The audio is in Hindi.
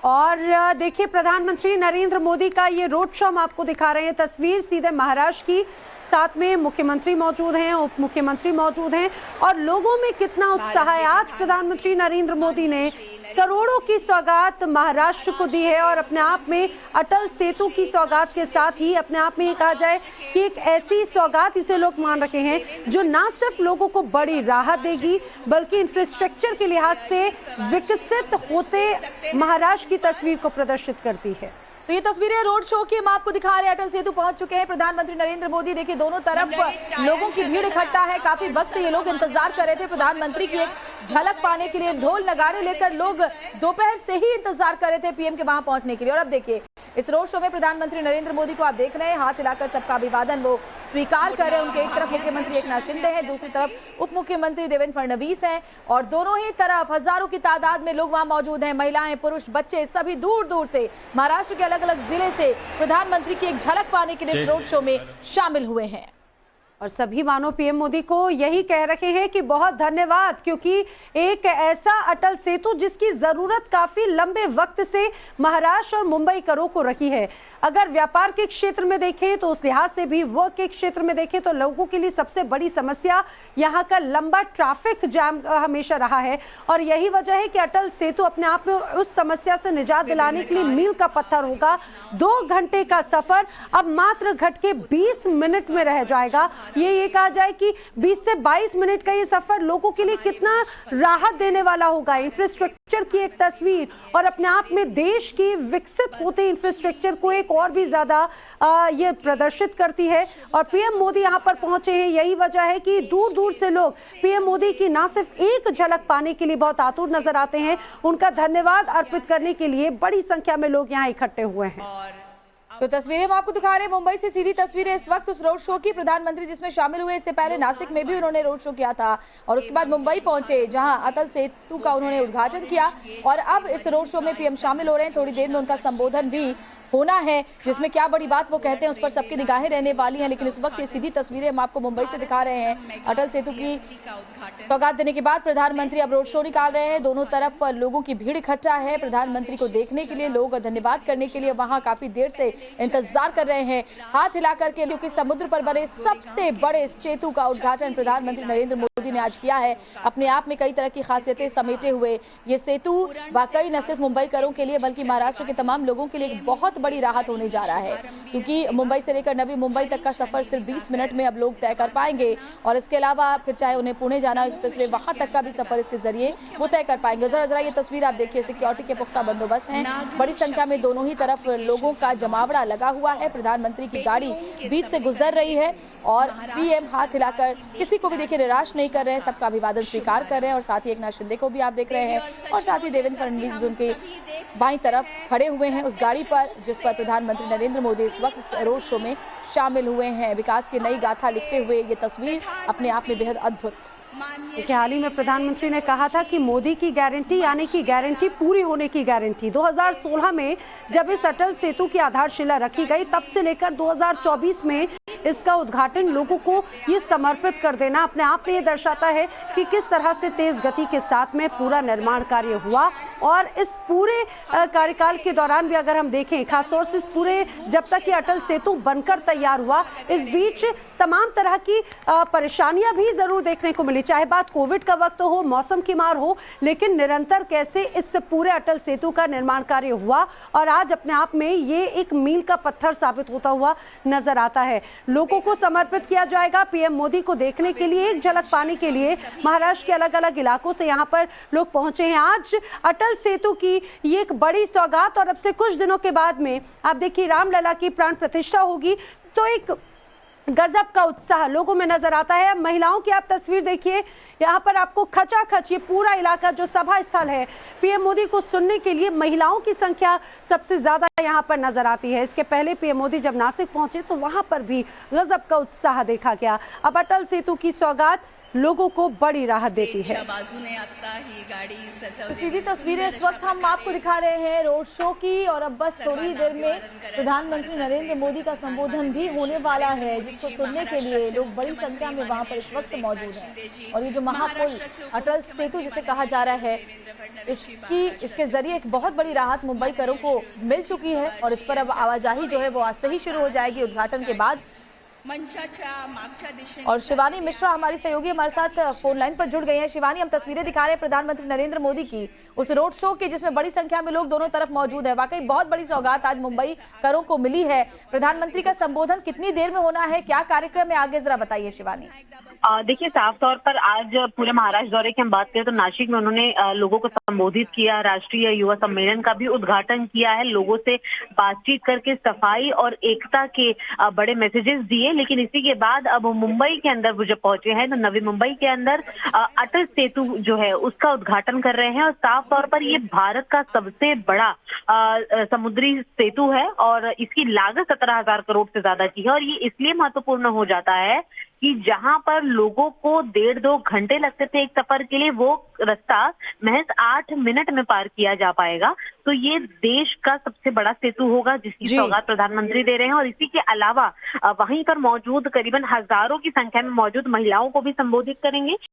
और देखिए प्रधानमंत्री नरेंद्र मोदी का ये रोड शो हम आपको दिखा रहे हैं, तस्वीर सीधे महाराष्ट्र की। साथ में मुख्यमंत्री मौजूद हैं, उप मुख्यमंत्री मौजूद हैं और लोगों में कितना उत्साह है। आज प्रधानमंत्री नरेंद्र मोदी ने करोड़ों की सौगात महाराष्ट्र को दी है और अपने आप में अटल सेतु की सौगात के साथ ही अपने आप में ये कहा जाए कि एक ऐसी सौगात इसे लोग मान रखे हैं जो ना सिर्फ लोगों को बड़ी राहत देगी बल्कि इंफ्रास्ट्रक्चर के लिहाज से विकसित होते महाराष्ट्र की तस्वीर को प्रदर्शित करती है। तो ये तस्वीरें रोड शो की हम आपको दिखा रहे हैं। अटल सेतु पहुंच चुके हैं प्रधानमंत्री नरेंद्र मोदी। देखिए दोनों तरफ लोगों की भीड़ इकट्ठा है। काफी वक्त से ये लोग इंतजार कर रहे थे प्रधानमंत्री की एक झलक पाने के लिए। ढोल नगाड़े लेकर लोग दोपहर से ही इंतजार कर रहे थे पीएम के वहां पहुंचने के लिए। और अब देखिए इस रोड शो में प्रधानमंत्री नरेंद्र मोदी को आप देख रहे हैं, हाथ हिलाकर सबका अभिवादन वो स्वीकार कर रहे हैं। उनके एक तरफ मुख्यमंत्री एकनाथ शिंदे हैं, दूसरी तरफ उप मुख्यमंत्री देवेंद्र फडणवीस हैं और दोनों ही तरफ हजारों की तादाद में लोग वहां मौजूद हैं। महिलाएं, पुरुष, बच्चे सभी दूर दूर से महाराष्ट्र के अलग अलग जिले से प्रधानमंत्री की एक झलक पाने के लिए इस रोड शो में शामिल हुए हैं। और सभी मानो पीएम मोदी को यही कह रहे हैं कि बहुत धन्यवाद, क्योंकि एक ऐसा अटल सेतु जिसकी जरूरत काफी लंबे वक्त से महाराष्ट्र और मुंबई करों को रखी है। अगर व्यापार के क्षेत्र में देखें तो उस लिहाज से भी, वर्क के क्षेत्र में देखें तो लोगों के लिए सबसे बड़ी समस्या यहाँ का लंबा ट्रैफिक जाम हमेशा रहा है और यही वजह है कि अटल सेतु अपने आप में उस समस्या से निजात दिलाने के लिए मील का पत्थर होगा। 2 घंटे का सफर अब मात्र घट के 20 मिनट में रह जाएगा। ये कहा जाए कि 20 से 22 मिनट का ये सफर लोगों के लिए कितना राहत देने वाला होगा। इंफ्रास्ट्रक्चर की एक तस्वीर और अपने आप में देश की विकसित होते इंफ्रास्ट्रक्चर को एक और भी ज्यादा ये प्रदर्शित करती है। और पीएम मोदी यहाँ पर पहुंचे हैं, यही वजह है कि दूर दूर से लोग पीएम मोदी की ना सिर्फ एक झलक पाने के लिए बहुत आतुर नजर आते हैं, उनका धन्यवाद अर्पित करने के लिए बड़ी संख्या में लोग यहाँ इकट्ठे हुए हैं। तो तस्वीरें हम आपको दिखा रहे हैं, मुंबई से सीधी तस्वीरें इस वक्त उस रोड शो की। प्रधानमंत्री जिसमें शामिल हुए, इससे पहले नासिक में भी उन्होंने रोड शो किया था और उसके बाद मुंबई पहुंचे जहां अटल सेतु का उन्होंने उद्घाटन किया और अब इस रोड शो में पीएम शामिल हो रहे हैं। थोड़ी देर में उनका संबोधन भी होना है, जिसमें क्या बड़ी बात वो कहते हैं उस पर सबकी निगाहें रहने वाली हैं। लेकिन इस वक्त ये सीधी तस्वीरें हम आपको मुंबई से दिखा रहे हैं। अटल सेतु की सौगात देने के बाद प्रधानमंत्री अब रोड शो निकाल रहे हैं। दोनों तरफ लोगों की भीड़ इकट्ठा है प्रधानमंत्री को देखने के लिए। लोग धन्यवाद करने के लिए वहां काफी देर से इंतजार कर रहे हैं, हाथ हिला करके, क्योंकि समुद्र पर बने सबसे बड़े सेतु का उद्घाटन प्रधानमंत्री नरेंद्र मोदी ने आज किया है। अपने आप में कई तरह की खासियतें समेटे हुए ये सेतु वाकई न सिर्फ मुंबई करों के लिए बल्कि महाराष्ट्र के तमाम लोगों के लिए एक बहुत बड़ी राहत होने जा रहा है, क्योंकि मुंबई से लेकर नवी मुंबई तक का सफर सिर्फ 20 मिनट में अब लोग तय कर पाएंगे और इसके अलावा फिर चाहे उन्हें पुणे जाना एक्सप्रेसवे, वहां तक का भी सफर इसके जरिए वो तय कर पाएंगे। जरा ये तस्वीर आप देखिए, सिक्योरिटी के पुख्ता बंदोबस्त हैं, बड़ी संख्या में दोनों ही तरफ लोगों का जमावड़ा लगा हुआ है। प्रधानमंत्री की गाड़ी बीच से गुजर रही है और पीएम हाथ हिलाकर किसी को भी देखिए निराश नहीं कर रहे हैं, सबका अभिवादन स्वीकार कर रहे हैं। और साथ ही एकनाथ शिंदे को भी आप देख रहे हैं और साथ ही देवेंद्र फडणवीस भी उनके बाईं तरफ खड़े हुए हैं उस गाड़ी पर जिस पर प्रधानमंत्री नरेंद्र मोदी इस वक्त रोड शो में शामिल हुए हैं। विकास की नई गाथा लिखते हुए ये तस्वीर अपने आप में बेहद अद्भुत। देखिए हाल ही में प्रधानमंत्री ने कहा था कि मोदी की गारंटी यानी कि गारंटी पूरी होने की गारंटी। 2016 में जब इस अटल सेतु की आधारशिला रखी गई तब से लेकर 2024 में इसका उद्घाटन लोगों को ये समर्पित कर देना अपने आप में ये दर्शाता है कि किस तरह से तेज गति के साथ में पूरा निर्माण कार्य हुआ। और इस पूरे कार्यकाल के दौरान भी अगर हम देखें, खासतौर से इस पूरे जब तक ये अटल सेतु बनकर तैयार हुआ, इस बीच तमाम तरह की परेशानियां भी जरूर देखने को मिली, चाहे बात कोविड का वक्त हो, मौसम की मार हो, लेकिन निरंतर कैसे इस पूरे अटल सेतु का निर्माण कार्य हुआ और आज अपने आप में ये एक मील का पत्थर साबित होता हुआ नजर आता है। लोगों को समर्पित किया जाएगा। पीएम मोदी को देखने के लिए, एक झलक पाने के लिए महाराष्ट्र के अलग अलग इलाकों से यहाँ पर लोग पहुंचे हैं। आज अटल सेतु की ये एक बड़ी सौगात और अब से कुछ दिनों के बाद में आप देखिए रामलला की प्राण प्रतिष्ठा होगी, तो एक गजब का उत्साह लोगों में नजर आता है। महिलाओं की आप तस्वीर देखिए, यहाँ पर आपको खचाखच ये पूरा इलाका जो सभा स्थल है, पीएम मोदी को सुनने के लिए महिलाओं की संख्या सबसे ज्यादा यहाँ पर नजर आती है। इसके पहले पीएम मोदी जब नासिक पहुंचे तो वहां पर भी गजब का उत्साह देखा गया। अब अटल सेतु की सौगात लोगों को बड़ी राहत देती है। तो सीधी तस्वीरें इस वक्त हम आपको दिखा रहे हैं रोड शो की, और अब बस थोड़ी ही देर में प्रधानमंत्री नरेंद्र मोदी का संबोधन भी होने वाला है, जिसको सुनने के लिए लोग बड़ी संख्या में वहां पर इस वक्त मौजूद हैं। और ये जो महापुल अटल सेतु जिसे कहा जा रहा है, इसके जरिए एक बहुत बड़ी राहत मुंबई करों को मिल चुकी है, और इस पर अब आवाजाही जो है वो आज से ही शुरू हो जाएगी उद्घाटन के बाद। और शिवानी मिश्रा हमारी सहयोगी हमारे साथ फोन लाइन पर जुड़ गई हैं। शिवानी, हम तस्वीरें दिखा रहे हैं प्रधानमंत्री नरेंद्र मोदी की उस रोड शो की, जिसमें बड़ी संख्या में लोग दोनों तरफ मौजूद है। वाकई बहुत बड़ी सौगात आज मुंबई करों को मिली है। प्रधानमंत्री का संबोधन कितनी देर में होना है, क्या कार्यक्रम है आगे, जरा बताइए शिवानी। देखिए, साफ तौर पर आज पूरे महाराष्ट्र दौरे की हम बात करें तो नासिक में उन्होंने लोगों को संबोधित किया, राष्ट्रीय युवा सम्मेलन का भी उद्घाटन किया है, लोगों से बातचीत करके सफाई और एकता के बड़े मैसेजेस दिए। लेकिन इसी के बाद अब मुंबई के अंदर वो जब पहुंचे हैं तो नवी मुंबई के अंदर अटल सेतु जो है उसका उद्घाटन कर रहे हैं। और साफ तौर पर ये भारत का सबसे बड़ा समुद्री सेतु है और इसकी लागत 17,000 करोड़ से ज्यादा की है। और ये इसलिए महत्वपूर्ण हो जाता है कि जहां पर लोगों को 1.5-2 घंटे लगते थे एक सफर के लिए, वो रास्ता महज 8 मिनट में पार किया जा पाएगा। तो ये देश का सबसे बड़ा सेतु होगा जिसकी सौगात प्रधानमंत्री दे रहे हैं। और इसी के अलावा वहीं पर मौजूद करीबन हजारों की संख्या में मौजूद महिलाओं को भी संबोधित करेंगे।